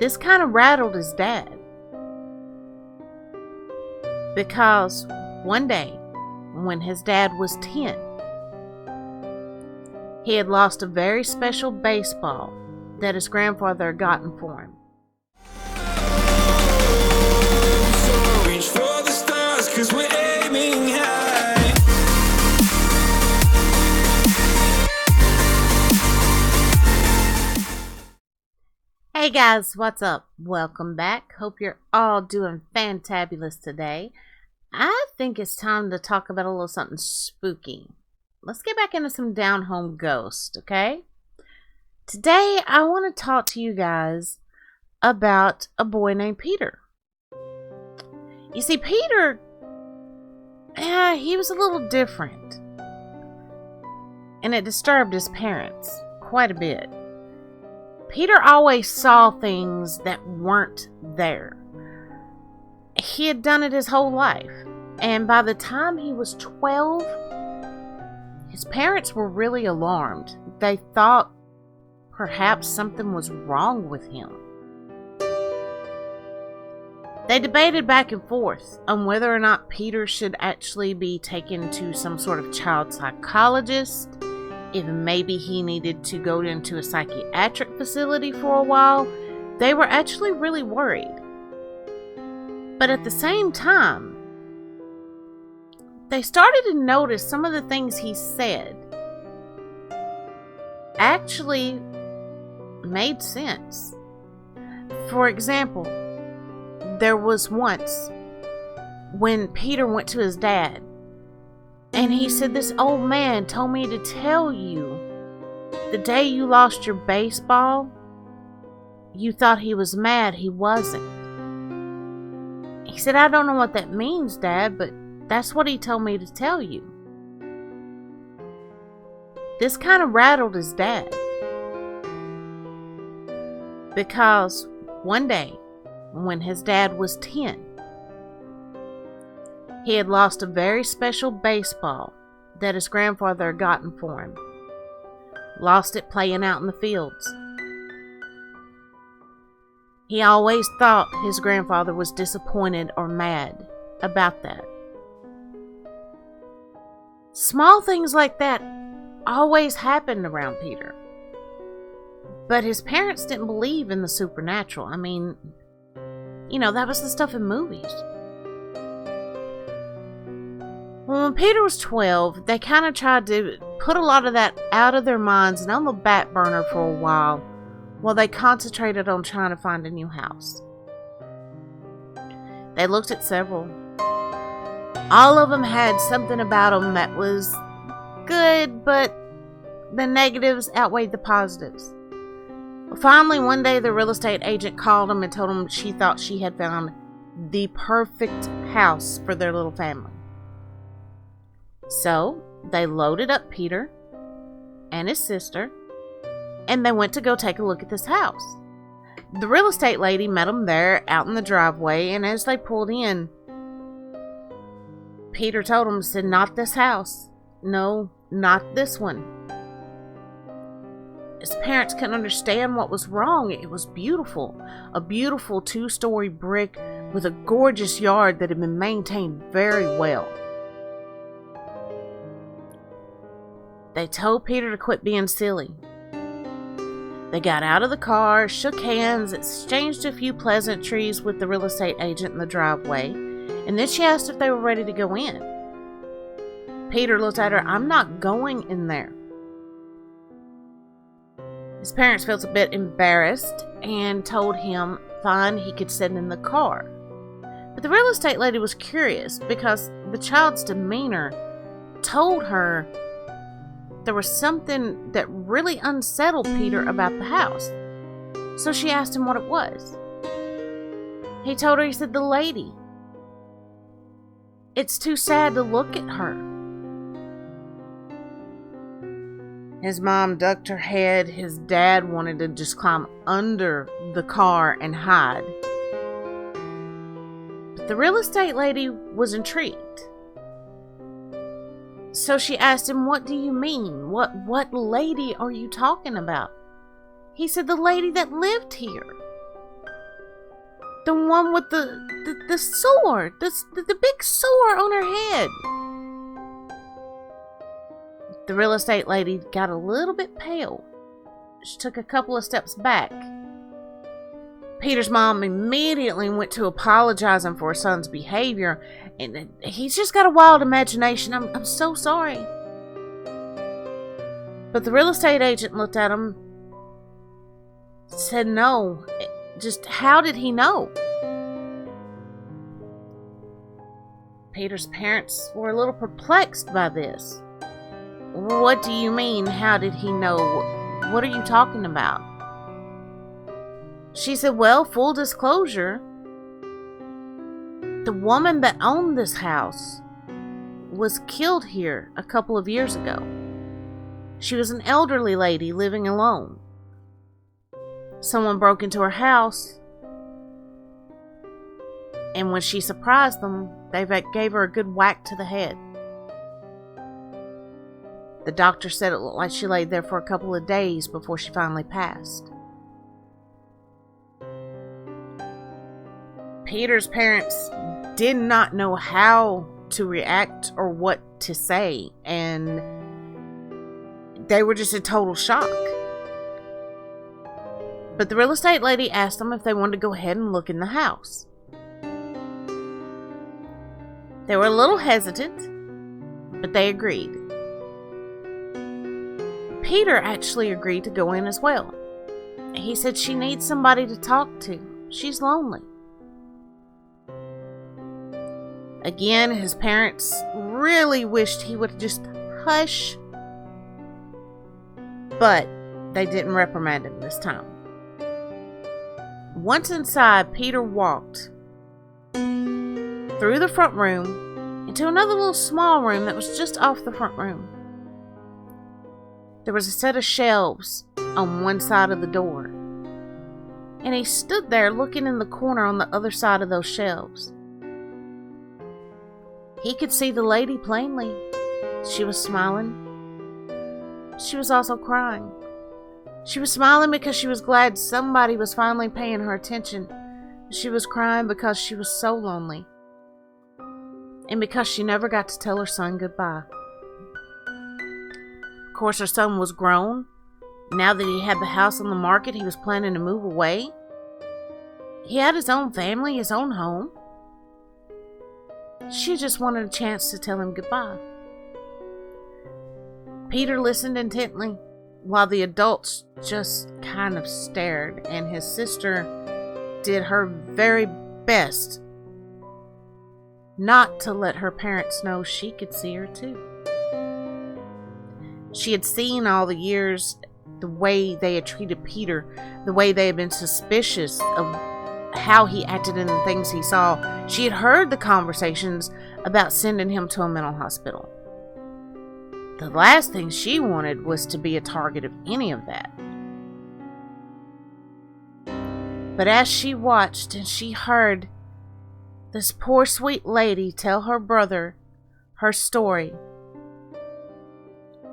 This kind of rattled his dad, because one day, when his dad was 10, he had lost a very special baseball that his grandfather had gotten for him. So reach for the stars, 'cause we're aiming high. Hey guys, what's up? Welcome back. Hope you're all doing fantabulous today. I think it's time to talk about a little something spooky. Let's get back into some down home ghost, okay? Today I want to talk to you guys about a boy named Peter. You see, Peter, he was a little different, and it disturbed his parents quite a bit. Peter always saw things that weren't there. He had done it his whole life, and by the time he was 12, his parents were really alarmed. They thought perhaps something was wrong with him. They debated back and forth on whether or not Peter should actually be taken to some sort of child psychologist, if maybe he needed to go into a psychiatric facility for a while. They were actually really worried. But at the same time, they started to notice some of the things he said actually made sense. For example, there was once when Peter went to his dad, and he said, "This old man told me to tell you, the day you lost your baseball, you thought he was mad. He wasn't." He said, "I don't know what that means, Dad, but that's what he told me to tell you." This kind of rattled his dad, because one day, when his dad was 10, he had lost a very special baseball that his grandfather had gotten for him. Lost it playing out in the fields. He always thought his grandfather was disappointed or mad about that. Small things like that always happened around Peter. But his parents didn't believe in the supernatural. I mean, that was the stuff in movies. Well, when Peter was 12, they kind of tried to put a lot of that out of their minds and on the back burner for a while they concentrated on trying to find a new house. They looked at several. All of them had something about them that was good, but the negatives outweighed the positives. Finally, one day, the real estate agent called them and told them she thought she had found the perfect house for their little family. So, they loaded up Peter and his sister, and they went to go take a look at this house. The real estate lady met them there out in the driveway, and as they pulled in, Peter told them, said, "Not this house. No, not this one." His parents couldn't understand what was wrong. It was beautiful. A beautiful 2-story brick with a gorgeous yard that had been maintained very well. They told Peter to quit being silly. They got out of the car, shook hands, exchanged a few pleasantries with the real estate agent in the driveway, and then she asked if they were ready to go in. Peter looked at her. "I'm not going in there." His parents felt a bit embarrassed and told him fine, he could sit in the car. But the real estate lady was curious because the child's demeanor told her there was something that really unsettled Peter about the house. So she asked him what it was. He told her, he said, "The lady. It's too sad to look at her." His mom ducked her head. His dad wanted to just climb under the car and hide. But the real estate lady was intrigued. So she asked him, "What do you mean? What lady are you talking about?" He said, "The lady that lived here." The one with the sore. The big sore on her head. The real estate lady got a little bit pale. She took a couple of steps back. Peter's mom immediately went to apologizing for her son's behavior, and he's just got a wild imagination. I'm so sorry. But the real estate agent looked at him, said no. Just how did he know? Peter's parents were a little perplexed by this. What do you mean, how did he know? What are you talking about? She said, well, full disclosure, the woman that owned this house was killed here a couple of years ago. She was an elderly lady living alone. Someone broke into her house, and when she surprised them, they gave her a good whack to the head. The doctor said it looked like she laid there for a couple of days before she finally passed. Peter's parents did not know how to react or what to say, and they were just in total shock. But the real estate lady asked them if they wanted to go ahead and look in the house. They were a little hesitant, but they agreed. Peter actually agreed to go in as well. He said she needs somebody to talk to. She's lonely. Again, his parents really wished he would just hush, but they didn't reprimand him this time. Once inside, Peter walked through the front room into another little small room that was just off the front room. There was a set of shelves on one side of the door, and he stood there looking in the corner on the other side of those shelves. He could see the lady plainly. She was smiling. She was also crying. She was smiling because she was glad somebody was finally paying her attention. She was crying because she was so lonely, and because she never got to tell her son goodbye. Of course, her son was grown. Now that he had the house on the market, he was planning to move away. He had his own family, his own home. She just wanted a chance to tell him goodbye. Peter listened intently while the adults just kind of stared, and his sister did her very best not to let her parents know she could see her too. She had seen all the years the way they had treated Peter, the way they had been suspicious of how he acted in the things he saw. She had heard the conversations about sending him to a mental hospital. The last thing she wanted was to be a target of any of that. But as she watched and she heard this poor sweet lady tell her brother her story,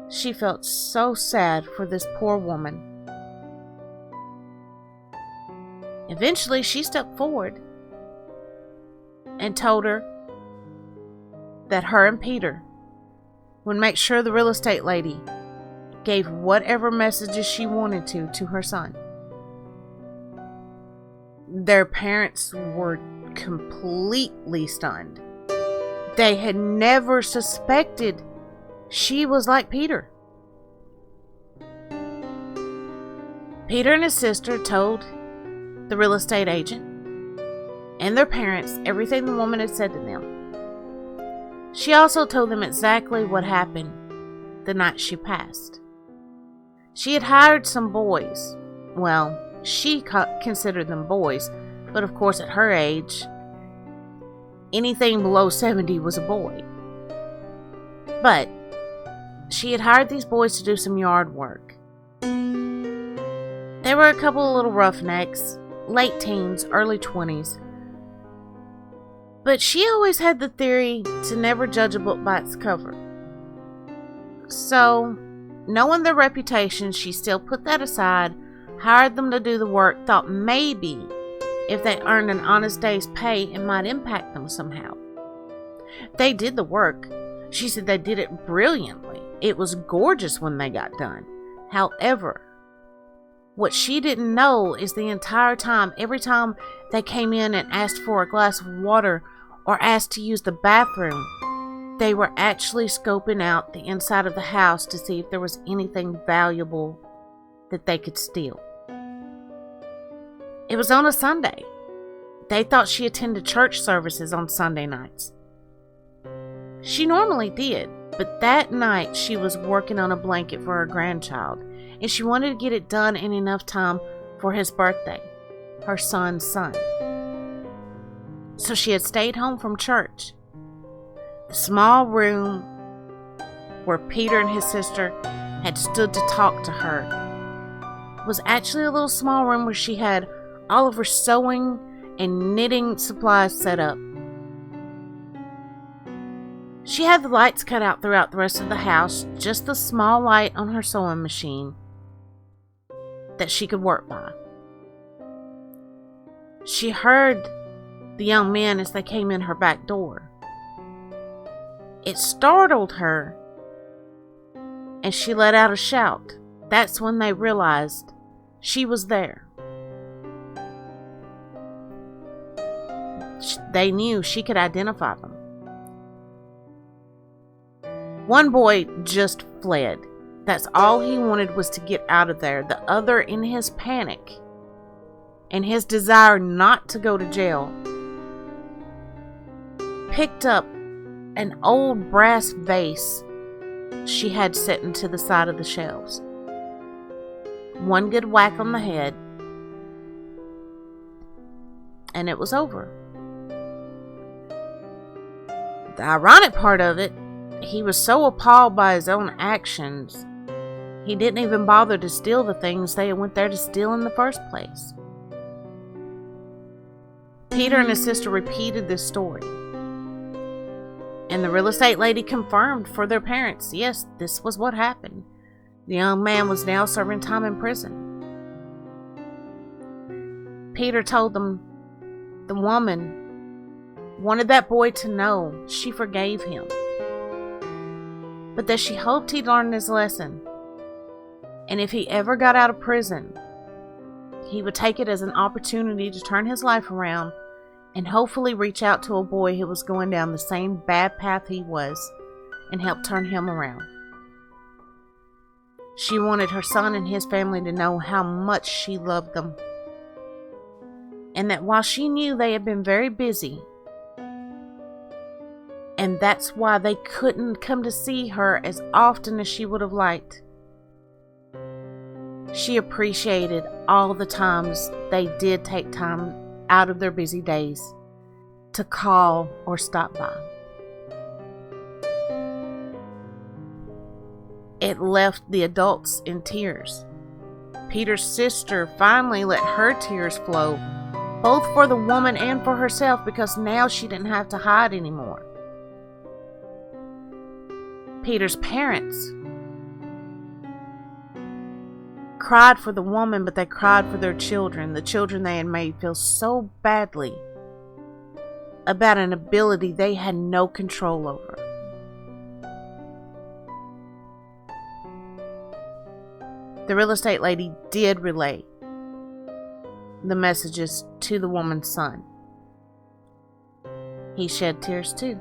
she felt so sad for this poor woman. Eventually, she stepped forward and told her that her and Peter would make sure the real estate lady gave whatever messages she wanted to her son. Their parents were completely stunned. They had never suspected she was like Peter. Peter and his sister told the real estate agent and their parents everything the woman had said to them. She also told them exactly what happened the night she passed. She had hired some boys. Well, she considered them boys, but of course at her age, anything below 70 was a boy. But she had hired these boys to do some yard work. They were a couple of little roughnecks, late teens, early 20s. But she always had the theory to never judge a book by its cover. So, knowing their reputation, she still put that aside, hired them to do the work, thought maybe if they earned an honest day's pay, it might impact them somehow. They did the work. She said they did it brilliantly. It was gorgeous when they got done. However, what she didn't know is the entire time, every time they came in and asked for a glass of water or asked to use the bathroom, they were actually scoping out the inside of the house to see if there was anything valuable that they could steal. It was on a Sunday. They thought she attended church services on Sunday nights. She normally did, but that night she was working on a blanket for her grandchild, and she wanted to get it done in enough time for his birthday, her son's son. So she had stayed home from church. The small room where Peter and his sister had stood to talk to her was actually a little small room where she had all of her sewing and knitting supplies set up. She had the lights cut out throughout the rest of the house, just the small light on her sewing machine that she could work by. She heard the young men as they came in her back door. It startled her, and she let out a shout. That's when they realized she was there. They knew she could identify them. One boy just fled. That's all he wanted, was to get out of there. The other, in his panic and his desire not to go to jail, picked up an old brass vase she had sitting to the side of the shelves. One good whack on the head, and it was over. The ironic part of it, he was so appalled by his own actions, he didn't even bother to steal the things they went there to steal in the first place. Peter and his sister repeated this story, and the real estate lady confirmed for their parents, yes, this was what happened. The young man was now serving time in prison. Peter told them the woman wanted that boy to know she forgave him, but that she hoped he'd learn his lesson, and if he ever got out of prison, he would take it as an opportunity to turn his life around and hopefully reach out to a boy who was going down the same bad path he was and help turn him around. She wanted her son and his family to know how much she loved them, and that while she knew they had been very busy, and that's why they couldn't come to see her as often as she would have liked, she appreciated all the times they did take time out of their busy days to call or stop by. It left the adults in tears. Peter's sister finally let her tears flow, both for the woman and for herself, because now she didn't have to hide anymore. Peter's parents cried for the woman, but they cried for their children, the children they had made feel so badly about an ability they had no control over. The real estate lady did relay the messages to the woman's son. He shed tears too.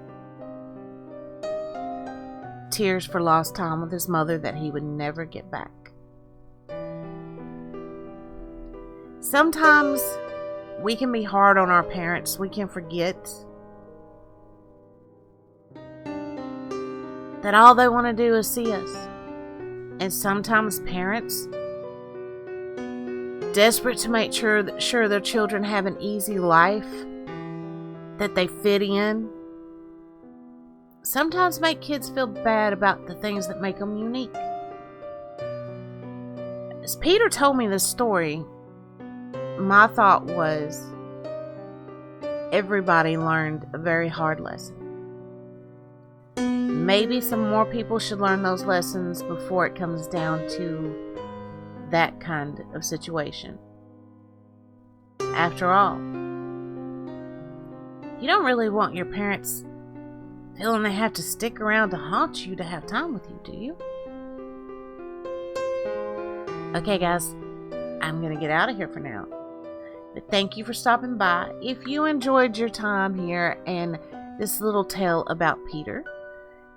Tears for lost time with his mother that he would never get back. Sometimes we can be hard on our parents. We can forget that all they want to do is see us. And sometimes parents, desperate to make sure their children have an easy life, that they fit in, sometimes make kids feel bad about the things that make them unique. As Peter told me this story, my thought was, everybody learned a very hard lesson. Maybe some more people should learn those lessons before it comes down to that kind of situation. After all, You don't really want your parents feeling they have to stick around to haunt you to have time with you, do you? Okay, guys, I'm going to get out of here for now. But thank you for stopping by. If you enjoyed your time here and this little tale about Peter,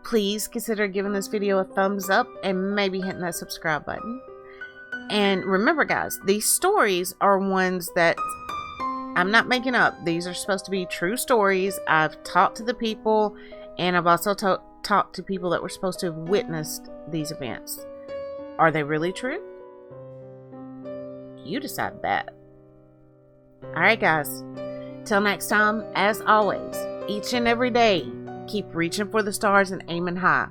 please consider giving this video a thumbs up and maybe hitting that subscribe button. And remember, guys, these stories are ones that I'm not making up. These are supposed to be true stories. I've talked to the people, and I've also talked to people that were supposed to have witnessed these events. Are they really true? You decide that. Alright, guys. Till next time, as always, each and every day, keep reaching for the stars and aiming high.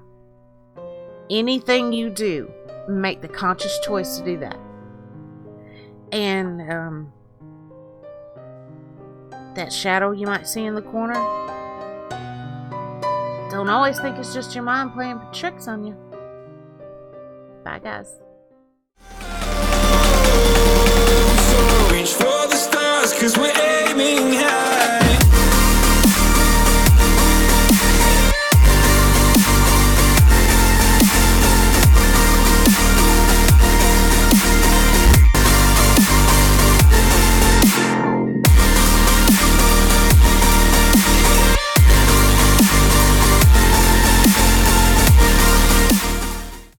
Anything you do, make the conscious choice to do that. And, that shadow you might see in the corner, don't always think it's just your mind playing tricks on you. Bye, guys. So reach for the stars, 'cause we're aiming high.